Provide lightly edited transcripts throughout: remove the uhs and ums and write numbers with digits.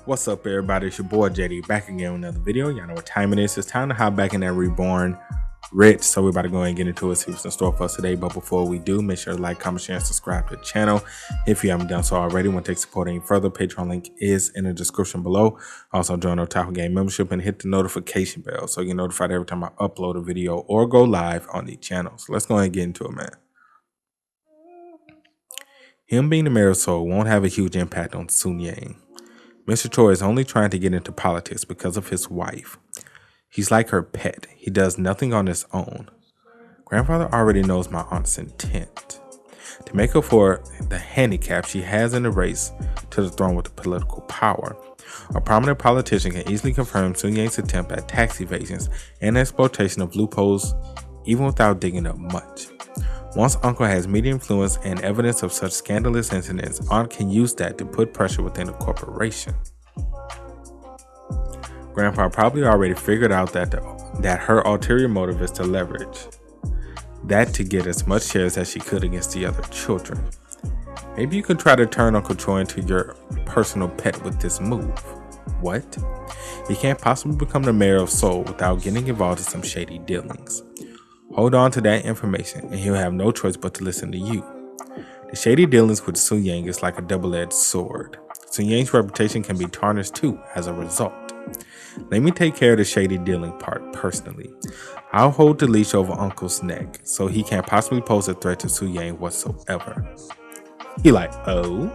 What's up, everybody? It's your boy JD back again with another video. Y'all know what time it is. It's time to hop back in that Reborn rich. So we're about to go ahead and get into it, see what's in store for us today. But before we do, make sure to like, comment, share, and subscribe to the channel if you haven't done so already. Want to take support any further, Patreon link is in the description below. Also, join our Otaku Game membership and hit the notification bell so you get notified every time I upload a video or go live on the channel. So let's go ahead and get into it, man. Him being the mayor of Seoul won't have a huge impact on Sun Yang. Mr. Choi is only trying to get into politics because of his wife. He's like her pet. He does nothing on his own. Grandfather already knows my aunt's intent. To make up for the handicap she has in the race to the throne with the political power, a prominent politician can easily confirm Sun Yang's attempt at tax evasions and exploitation of loopholes even without digging up much. Once Uncle has media influence and evidence of such scandalous incidents, Aunt can use that to put pressure within the corporation. Grandpa probably already figured out that her ulterior motive is to leverage that to get as much shares as she could against the other children. Maybe you could try to turn Uncle Choi into your personal pet with this move. What? He can't possibly become the mayor of Seoul without getting involved in some shady dealings. Hold on to that information and he'll have no choice but to listen to you. The shady dealings with Sun Yang is like a double-edged sword. Sun Yang's reputation can be tarnished too as a result. Let me take care of the shady dealing part personally. I'll hold the leash over Uncle's neck so he can't possibly pose a threat to Sun Yang whatsoever. He like, oh?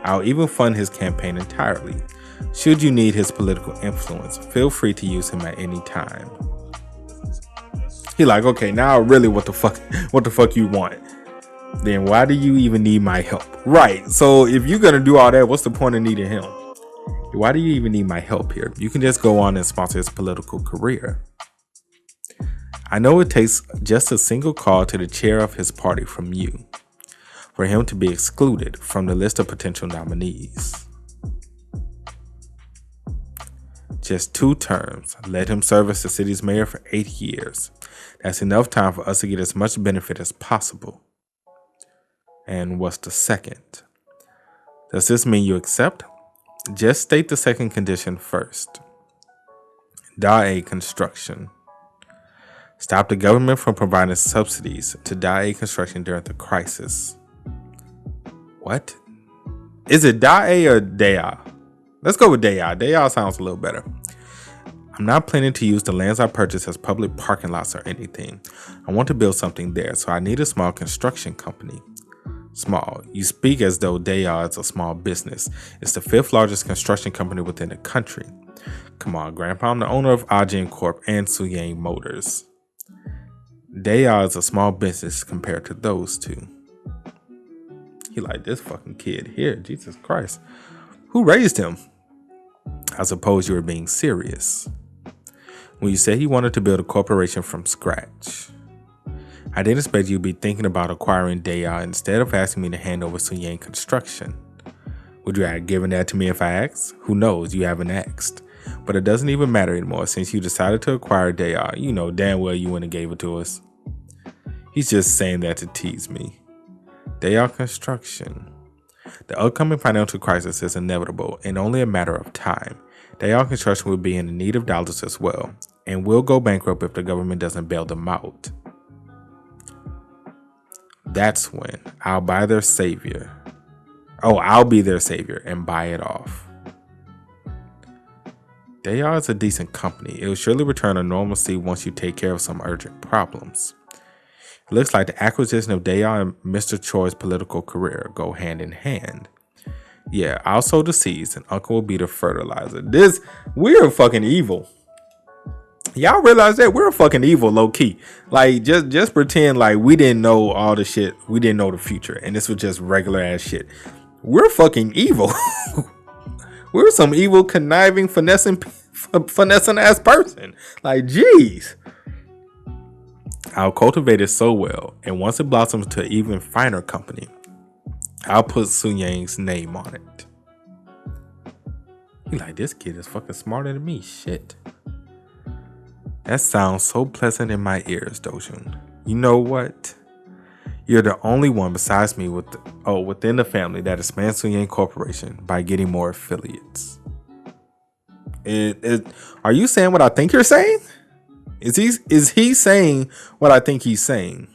I'll even fund his campaign entirely. Should you need his political influence, feel free to use him at any time. He like, okay, now really what the fuck you want? Then why do you even need my help? Right, so if you're gonna do all that, what's the point of needing him? Why do you even need my help here? You can just go on and sponsor his political career. I know it takes just a single call to the chair of his party from you for him to be excluded from the list of potential nominees. Just 2 terms. Let him serve as the city's mayor for 8 years. That's enough time for us to get as much benefit as possible. And what's the second? Does this mean you accept? Just state the second condition first. Dae construction. Stop the government from providing subsidies to Dae construction during the crisis. What? Is it Dae or Dea? Let's go with Dea. Dea sounds a little better. I'm not planning to use the lands I purchased as public parking lots or anything. I want to build something there, so I need a small construction company. Small. You speak as though Dea is a small business. It's the 5th largest construction company within the country. Come on, Grandpa. I'm the owner of Ajin Corp and Sun Yang Motors. Dea is a small business compared to those two. He like this fucking kid here. Jesus Christ. Who raised him? I suppose you were being serious when you said he wanted to build a corporation from scratch. I didn't expect you to be thinking about acquiring Dea instead of asking me to hand over Sun Yang construction. Would you have given that to me if I asked? Who knows, you haven't asked. But it doesn't even matter anymore since you decided to acquire Dea. You know damn well you wouldn't have gave it to us. He's just saying that to tease me. Dea construction. The upcoming financial crisis is inevitable and only a matter of time. Dea construction will be in need of dollars as well, and will go bankrupt if the government doesn't bail them out. That's when I'll buy their savior. Oh, I'll be their savior and buy it off. Dea is a decent company. It will surely return to normalcy once you take care of some urgent problems. It looks like the acquisition of Dea and Mr. Choi's political career go hand in hand. Yeah, I'll sow the seeds and Uncle will be the fertilizer. We're fucking evil. Y'all realize that we're fucking evil, low key. Like, just pretend like we didn't know all the shit. We didn't know the future, and this was just regular ass shit. We're fucking evil. We're some evil, conniving, finessing ass person. Like, jeez. I'll cultivate it so well, and once it blossoms to an even finer company, I'll put Sun Yang's name on it. You like, this kid is fucking smarter than me. Shit. That sounds so pleasant in my ears, Dojun. You know what? You're the only one besides me within the family that expands Sun Yang Corporation by getting more affiliates. Are you saying what I think you're saying? Is he saying what I think he's saying?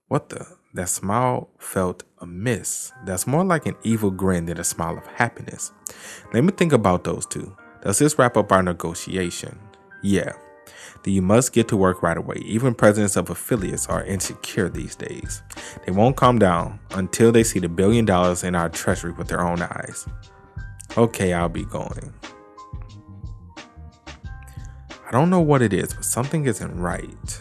What the? That smile felt amiss. That's more like an evil grin than a smile of happiness. Let me think about those two. Does this wrap up our negotiation? Yeah. Then you must get to work right away. Even presidents of affiliates are insecure these days. They won't calm down until they see the $1 billion in our treasury with their own eyes. Okay, I'll be going. I don't know what it is, but something isn't right.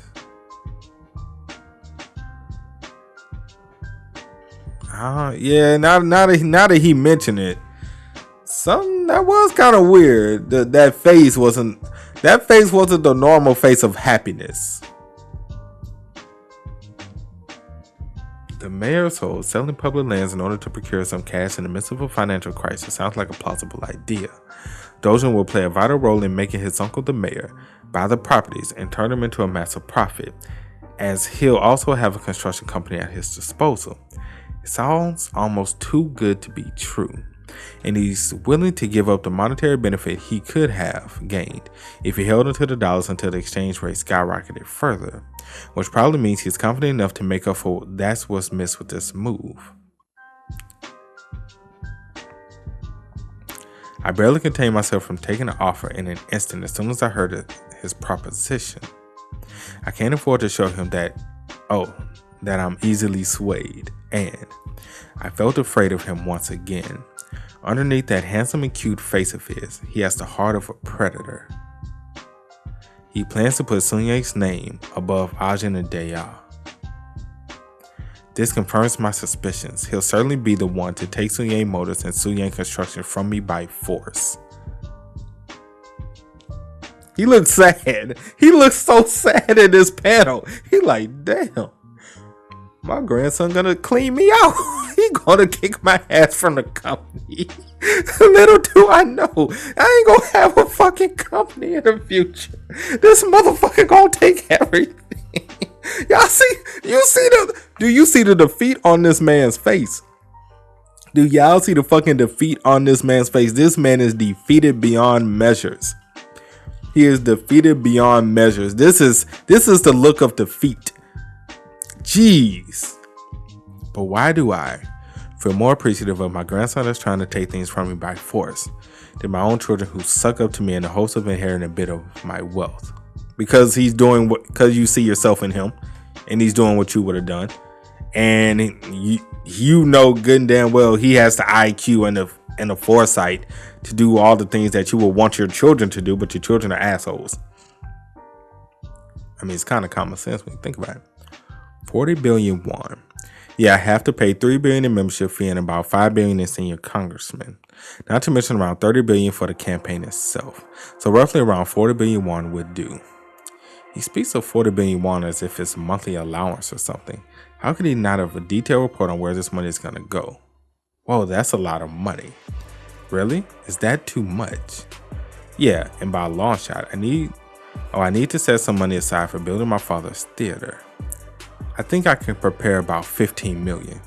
Yeah, now that he mentioned it, something that was kind of weird. That face wasn't the normal face of happiness. The mayor's hold selling public lands in order to procure some cash in the midst of a financial crisis sounds like a plausible idea. Dojan will play a vital role in making his uncle the mayor buy the properties and turn them into a massive profit, as he'll also have a construction company at his disposal. It sounds almost too good to be true, and he's willing to give up the monetary benefit he could have gained if he held onto the dollars until the exchange rate skyrocketed further, which probably means he's confident enough to make up for that's what's missed with this move. I barely contained myself from taking the offer in an instant as soon as I heard his proposition. I can't afford to show him that I'm easily swayed, and I felt afraid of him once again. Underneath that handsome and cute face of his, he has the heart of a predator. He plans to put Sun Yang's name above Ajin and Deya. This confirms my suspicions. He'll certainly be the one to take Sun Yang Motors and Sun Yang Construction from me by force. He looks sad. He looks so sad in this panel. He like, damn. My grandson gonna clean me out. He gonna kick my ass from the company. Little do I know, I ain't gonna have a fucking company in the future. This motherfucker gonna take everything. Do you see the defeat on this man's face? Do y'all see the fucking defeat on this man's face? This man is defeated beyond measures. He is defeated beyond measures. This is the look of defeat. Jeez. But why do I feel more appreciative of my grandson that's trying to take things from me by force than my own children who suck up to me in the hopes of inheriting a bit of my wealth? Because because you see yourself in him, and he's doing what you would have done, and you know good and damn well he has the IQ and the foresight to do all the things that you would want your children to do, but your children are assholes. I mean, it's kind of common sense when you think about it. 40 billion won. Yeah, I have to pay 3 billion in membership fee and about 5 billion in senior congressmen. Not to mention around 30 billion for the campaign itself. So roughly around 40 billion won would do. He speaks of 40 billion won as if it's monthly allowance or something. How could he not have a detailed report on where this money is going to go? Whoa, that's a lot of money. Really? Is that too much? Yeah, and by a long shot, I need to set some money aside for building my father's theater. I think I can prepare about 15 million.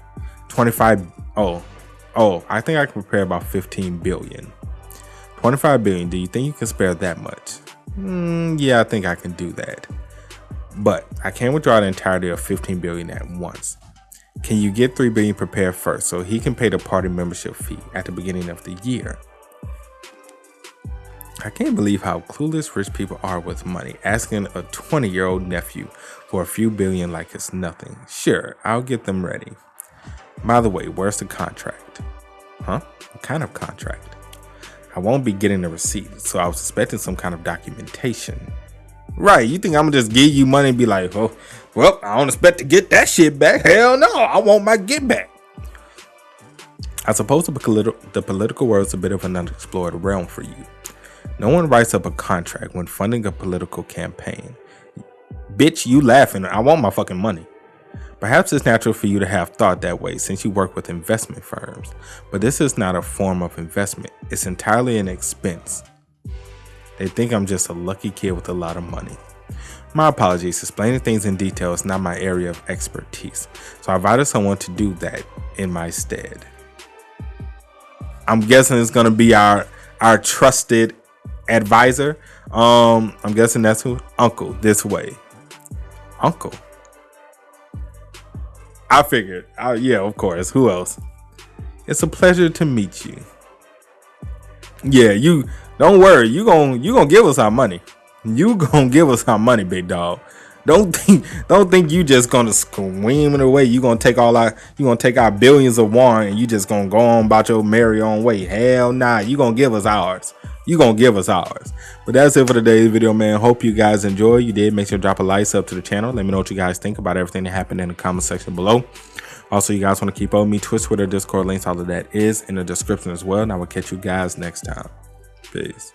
25. I think I can prepare about 15 billion. 25 billion. Do you think you can spare that much? Yeah, I think I can do that. But I can't withdraw the entirety of 15 billion at once. Can you get 3 billion prepared first so he can pay the party membership fee at the beginning of the year? I can't believe how clueless rich people are with money, asking a 20-year-old nephew for a few billion like it's nothing. Sure, I'll get them ready. By the way, where's the contract? Huh? What kind of contract? I won't be getting the receipt, so I was expecting some kind of documentation. Right, you think I'm gonna just give you money and be like, oh, well, I don't expect to get that shit back. Hell no, I want my get back. I suppose the political world is a bit of an unexplored realm for you. No one writes up a contract when funding a political campaign. Bitch, you laughing. I want my fucking money. Perhaps it's natural for you to have thought that way since you work with investment firms, but this is not a form of investment. It's entirely an expense. They think I'm just a lucky kid with a lot of money. My apologies, explaining things in detail is not my area of expertise, so I invited someone to do that in my stead. I'm guessing it's going to be our trusted advisor. I'm guessing that's who. Uncle, this way. Uncle. I figured. Yeah, of course. Who else? It's a pleasure to meet you. Yeah, you don't worry. You gonna give us our money. You gonna give us our money, big dog. Don't think you just gonna scream it away. You gonna take our billions of won and you just gonna go on about your merry own way. Hell nah. You gonna give us ours. You gonna give us ours. But that's it for today's video, man. Hope you guys enjoy. You did, make sure to drop a like, sub to the channel. Let me know what you guys think about everything that happened in the comment section below. Also, you guys want to keep up with me, Twitch, Twitter, Discord, links, all of that is in the description as well. And I will catch you guys next time. Peace.